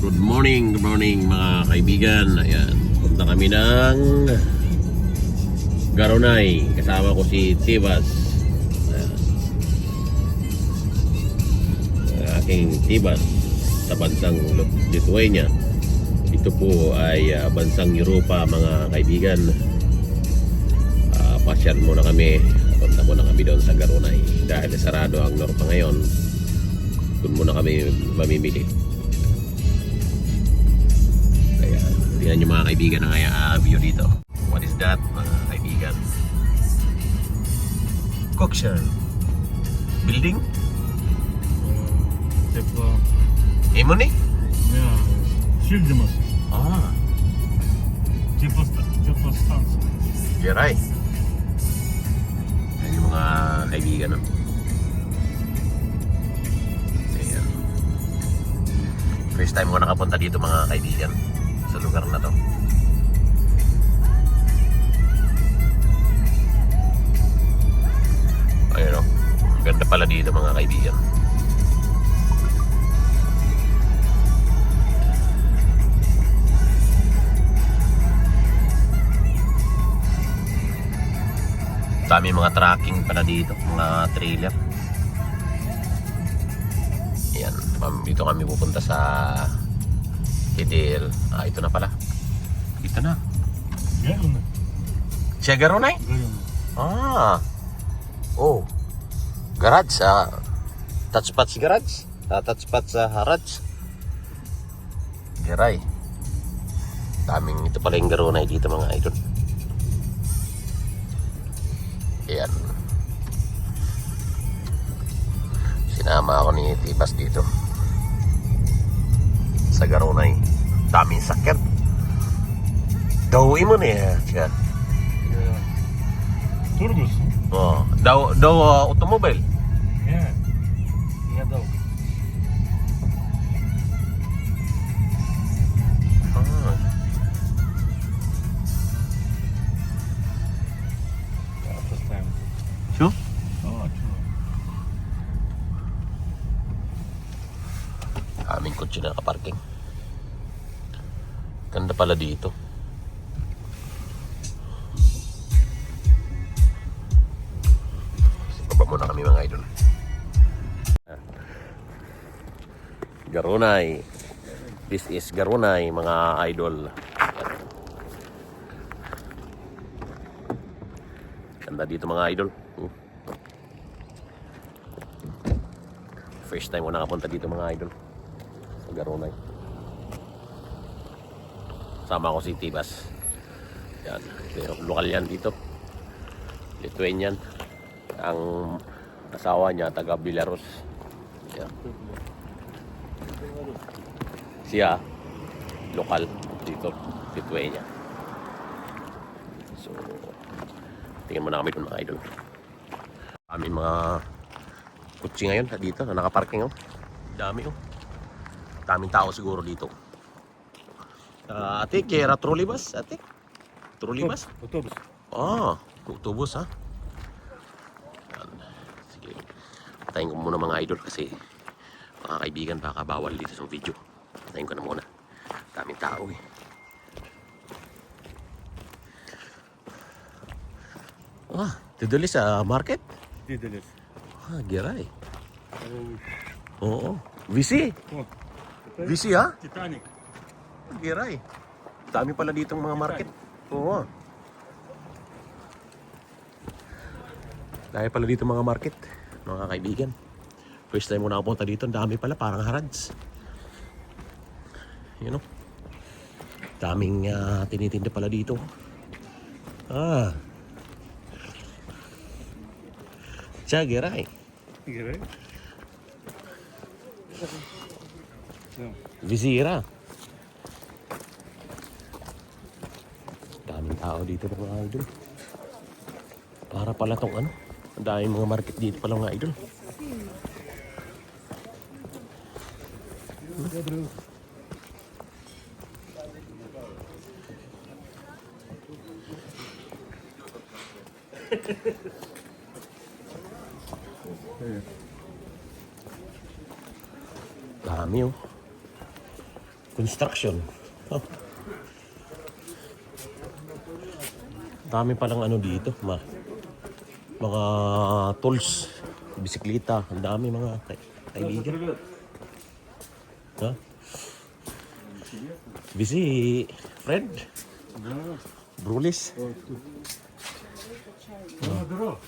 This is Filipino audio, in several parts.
Good morning mga kaibigan. Ayan, punta kami ng Garonay. Kasama ko si Tibas. Ayan. Aking Tibas sa bansang Lithuania. Ito po ay bansang Europa mga kaibigan. Pasyal muna kami. Punta muna kami doon sa Garonay. Dahil sarado ang Norpa ngayon, doon muna kami mamimili. Tingnan nyo mga kaibigan ang view dito. What is that mga kaibigan? Cockshell building? Imo ni? Yeah, Shildimas. Ah, Теплостанция. Geray. Yan yung mga kaibigan. Ayan. First time ko nakapunta dito mga kaibigan, sa lugar na to. Ayun o, ganda pala dito mga kaibigan. Dami mga tracking pala dito, mga trailer. Ayan, dito kami pupunta sa Idil. Ito na pala. Ito na. Garonay. Siya Garonay? Garonay. Oh. Garage. Touchpads garage. Touchpads garage. Geray. Daming ito pala yung Garonay dito mga idol. Ayan. Sinama ako ni Tibas dito sa Garonay. Daming sakyan. Daw mo niya siya. Turgus. Oh, daw automobile. Yeah. Я дал. Поставим. Sure? Aming kotse na nakaparking. Ganda pala dito. Baba muna kami mga idol. Garonay. This is Garonay mga idol. Ganda dito mga idol. First time ko nakapunta dito mga idol sa Garonay. Sama ko si Tibas. Yan, lokal yan dito. Lithuanian. Ang asawa niya taga Belarus. Yan. Siya lokal dito, Lithuania. So, tingnan mo na kami doon mga idol. Kami mga kutsi ngayon dito na nakaparking oh. Dami oh. Daming tao siguro dito. Ate, kera trolleybus, ate? Trolleybus? Autobus. Autobus ha? Yan. Sige. Patayin ko muna mga idol kasi mga kaibigan baka bawal dito sa video. Patayin ko na muna. Daming tao eh. Tudulis sa market? Диделес. Geray. Oo. VC? VC ha? Титаник. Geray. Dami pala ditong mga market. Oo. Dami pala dito mga market, mga kaibigan. First time ko nakapunta dito, dami pala parang Harads. You know? Daming tinitinda pala dito. Siya, Geray. Geray. Visira. Daming tao dito mga idol. Para pala tong ano. Ang daming mga market dito pala mga idol. Dami oh. Construction. Oh. Dami palang ano dito, mga tools, bisikleta, ang dami mga kaibigan. Ha? Busy, friend. Brulis.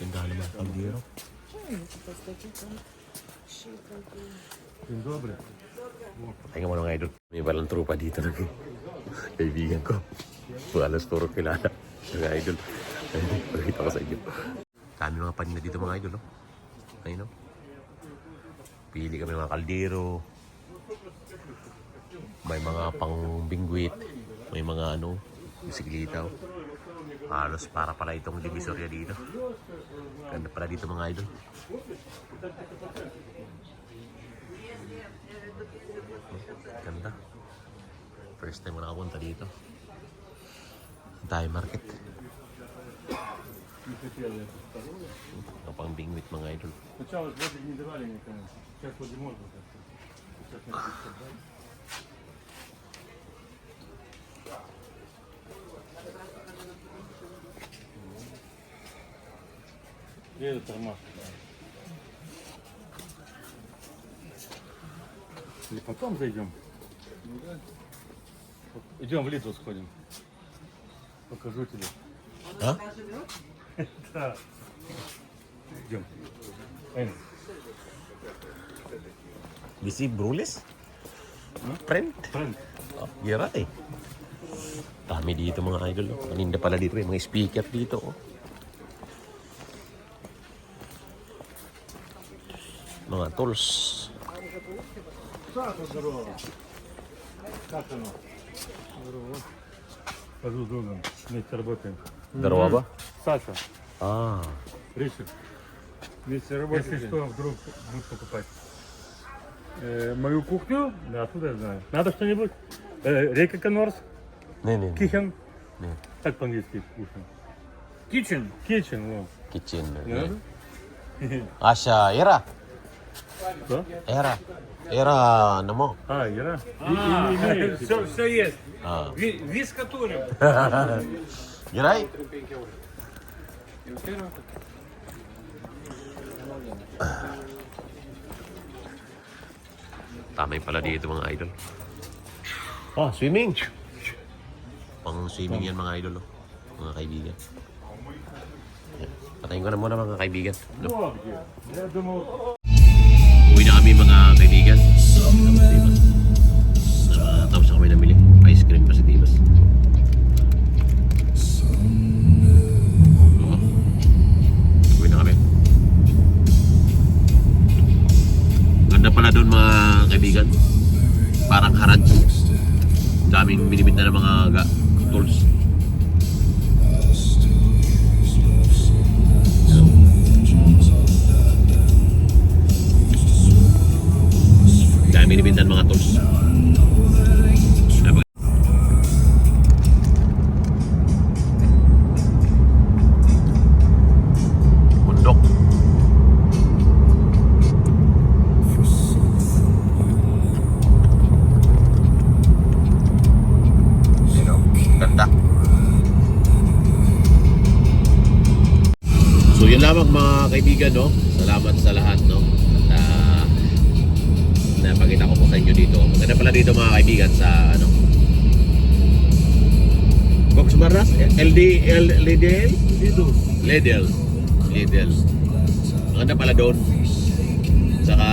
Tindahan naman, kaldero. Dzień dobry. Tingnan mo mga idol. May balang trupa dito na kaibigan ko. Alas puro kilala. Mga idol. Pakita ko sa inyo. Dami mga panin na dito mga idol. Oh. Ayun oh. Pili kami mga kaldero. May mga pang bingwit. May mga ano, bisikleta. Oh. Halos para pala itong divisorya dito. Ganda pala dito mga idol. Ganda. First time ko nakapunta dito. Thai market. Kapang bingwit mga idol. Сначала воды не давали никому. Сейчас вроде можно. Сейчас надо дать. Где это тормоз? Или потом зайдем? Идем в Литву сходим. Покажу тебе. А? Да. Идем. Эн. Busy Brulis? Friend? Френд. Oh, gira eh. Dami dito mga idol. Oh. Maninda pala dito. May mga speaker dito. Oh. Mga tools. Саша, здорово. Как оно? Здорово. Хожу с другом. Вместе работаем. Dalawa ba? Саша, Ah. Ричард. Вместе работаем. Если что, вдруг будут покупать. Мою кухню? Да, оттуда я знаю. Надо что-нибудь? Рейка Конорс? Ne. Кихен? Ne. Как по-английски кухня? Kitchen. Kitchen, вот. Kitchen. Не Ne. надо? Asya, era. Что? Era. Era, ano mo? Ира. Все есть. Ah. Вис который. Giray? Tamay pala dito mga idol. Ah, swimming. Pang swimming yan mga idol, oh. Mga kaibigan. Yan. Patayin ko na muna mga kaibigan. No? Вот где. Я думал, Uwi na kami mga kaibigan. Tapos na kami namili. Ice cream pa si Tibas. Uwi na kami. Ganda pala doon mga kaibigan. Parang haraj. Daming binibinta ng mga tools. Daming binibinta ng mga tools. Bundok. Ganda. So yun lamang mga kaibigan, no? Salamat sa lahat, no? At napakita ko po sa inyo dito. Maganda pala dito mga kaibigan sa ano? Box Barras? Lidl? Lidl. Maganda pala doon. Saka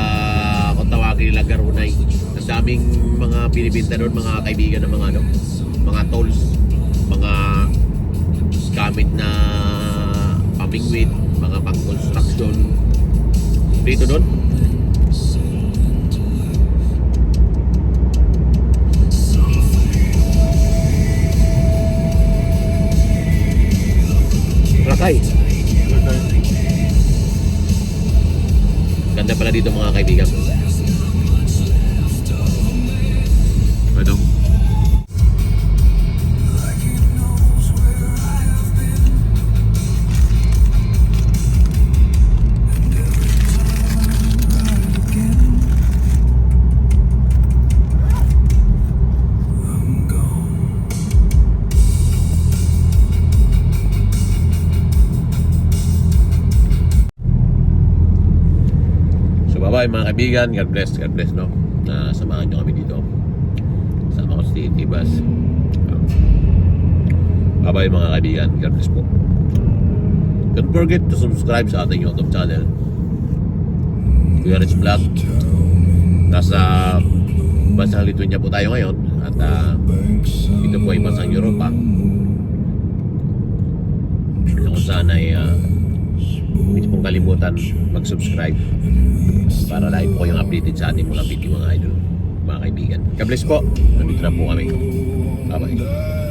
kung tawagin nila Garunay. Ang daming mga binibinta doon mga kaibigan ng mga ano? Mga tools, mga gamit na pamingwit, mga pang-construction dito doon. Rakay. Ganda pala dito mga kaibigan. Ano? bye mga kaibigan. God bless, no? Na samahan nyo kami dito. Sama ko si Tibas. Bye-bye mga kaibigan. God bless po. Don't forget to subscribe sa ating YouTube channel. Kuya Rich Vlog. Nasa bansang Lithuania po tayo ngayon. At ito po ay bansang Europa. Kung saan ay hindi pong kalimutan mag-subscribe para lagi po kayong updated sa ating mga video mga idol, mga kaibigan. God bless po. Nandito na po kami. Bye-bye.